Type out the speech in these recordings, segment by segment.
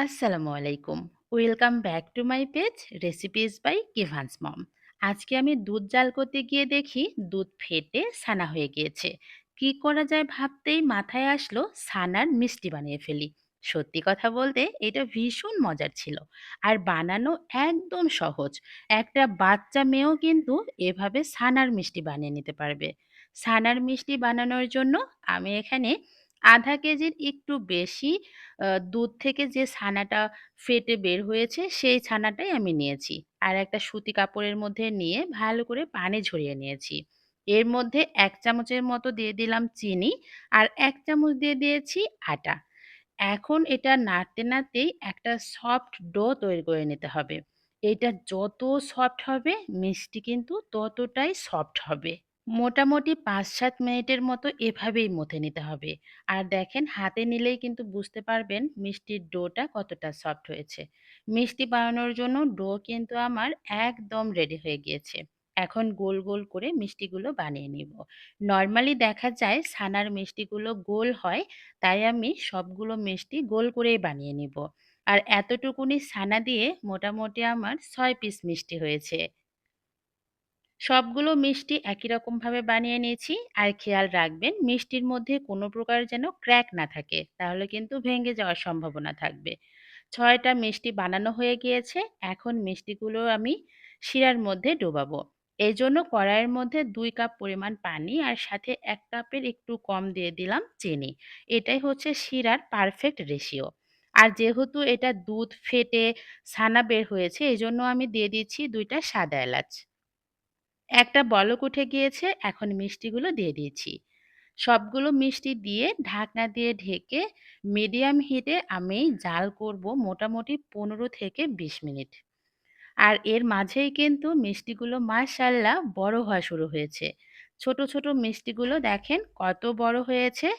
আসসালামু আলাইকুম। Welcome back to my page recipes by Kivan's mom. আজকে আমি দুধ জাল করতে গিয়ে দেখি দুধ ফেটে ছানা হয়ে গিয়েছে। কি করা যায় ভাবতেই মাথায় আসলো ছানার মিষ্টি বানিয়ে ফেলি। সত্যি কথা বলতে এটা ভীষণ মজার ছিল আর বানানো একদম সহজ। একটা বাচ্চা মেয়েও কিন্তু এভাবে ছানার মিষ্টি বানিয়ে নিতে পারবে। ছানার মিষ্টি বানানোর জন্য আমি এখানে আধা কেজির একটু বেশি দুধ থেকে যে ছানাটা ফেটে বের হয়েছে সেই ছানাটাই আমি নিয়েছি। আর একটা সুতি কাপড়ের মধ্যে নিয়ে ভালো করে পানি ঝরিয়ে নিয়েছি। এর মধ্যে ১ চামচের মতো দিয়ে দিলাম চিনি আর ১ চামচ দিয়ে দিয়েছি আটা। এখন এটা নাড়তে, নাড়তেই একটা সফট ডো তৈরি করে নিতে হবে। এটা যত সফট হবে মিষ্টি কিন্তু ততটাই সফট হবে। মোটামুটি ৫-৭ মিনিটের মতো এভাবেই মথে নিতে হবে। আর দেখেন হাতে নিলেই কিন্তু বুঝতে পারবেন মিষ্টির ডোটা কতটা সফট হয়েছে। মিষ্টি বানানোর জন্য ডো কিন্তু আমার একদম রেডি হয়ে গিয়েছে। এখন গোল, গোল করে মিষ্টিগুলো বানিয়ে নিব। নরমালি দেখা যায় ছানার মিষ্টিগুলো গোল হয়, তাই আমি সবগুলো মিষ্টি গোল করেই বানিয়ে নিব। আর এতটুকুনি ছানা দিয়ে মোটামুটি আমার ৬ পিস মিষ্টি হয়েছে। সবগুলো মিষ্টি একই রকমভাবে বানিয়ে নিয়েছি। আর খেয়াল রাখবেন মিষ্টির মধ্যে কোনো প্রকার যেন ক্র্যাক না থাকে, তাহলে কিন্তু ভেঙে যাওয়ার সম্ভাবনা থাকবে। ৬ টা মিষ্টি বানানো হয়ে গিয়েছে। এখন মিষ্টিগুলো আমি শিরার মধ্যে ডোবাবো। এজন্য কড়াইয়ের মধ্যে ২ কাপ পরিমাণ পানি আর সাথে ১ কাপের একটু কম দিয়ে দিলাম চিনি। এটাই হচ্ছে শিরার পারফেক্ট রেশিও। আর যেহেতু এটা দুধ ফেটে ছানা বের হয়েছে, এজন্য আমি দিয়ে দিচ্ছি ২ টা সাদা এলাচ। একটা বলক উঠে গিয়েছে, এখন মিষ্টিগুলো দিয়ে দিয়েছি। সবগুলো মিষ্টি দিয়ে ঢাকনা দিয়ে ঢেকে মিডিয়াম হিটে আমি জাল করব মোটামুটি ১৫ থেকে ২০ মিনিট। আর এর মাঝেই কিন্তু মিষ্টিগুলো মাশাআল্লাহ বড় হওয়া শুরু হয়েছে। ছোট, ছোট মিষ্টিগুলো দেখেন কত বড় হয়েছে।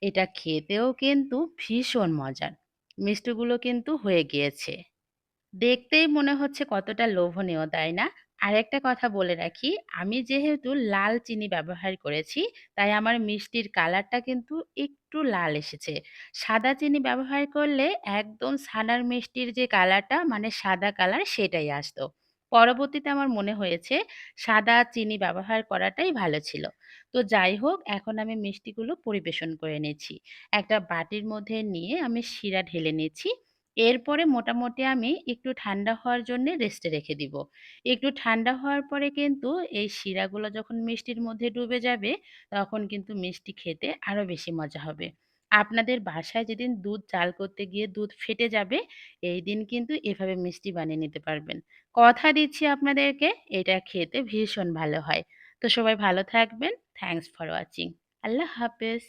এটা খেতেও কিন্তু ভীষণ মজার। মিষ্টিগুলো কিন্তু হয়ে গিয়েছে। দেখতেই মনে হচ্ছে কতটা লোভনীয়, তাই না? আরেকটা কথা বলে রাখি, আমি যেহেতু লাল চিনি ব্যবহার করেছি, তাই আমার মিষ্টির কালারটা কিন্তু একটু লাল এসেছে। সাদা চিনি ব্যবহার করলে একদম ছানার মিষ্টির যে কালারটা মানে সাদা কালার সেটাই আসতো। পরবর্তীতে আমার মনে হয়েছে সাদা চিনি ব্যবহার করাটাই ভালো ছিল। তো যাই হোক, এখন আমি মিষ্টিগুলো পরিবেশন করে নিচ্ছি। একটা বাটির মধ্যে নিয়ে আমি শিরা ঢেলে নিচ্ছি। এরপরে মোটামুটি আমি একটু ঠান্ডা হওয়ার জন্যে রেস্টে রেখে দিব। একটু ঠান্ডা হওয়ার পরে কিন্তু এই শিরাগুলো যখন মিষ্টির মধ্যে ডুবে যাবে, তখন কিন্তু মিষ্টি খেতে আরো বেশি মজা হবে। আপনাদের বাসায় যেদিন দুধ জাল করতে গিয়ে দুধ ফেটে যাবে, এই দিন কিন্তু এভাবে মিষ্টি বানিয়ে নিতে পারবেন। কথা দিচ্ছি আপনাদেরকে, এটা খেতে ভীষণ ভালো হয়। তো সবাই ভালো থাকবেন। Thanks for watching. আল্লাহ হাফেজ।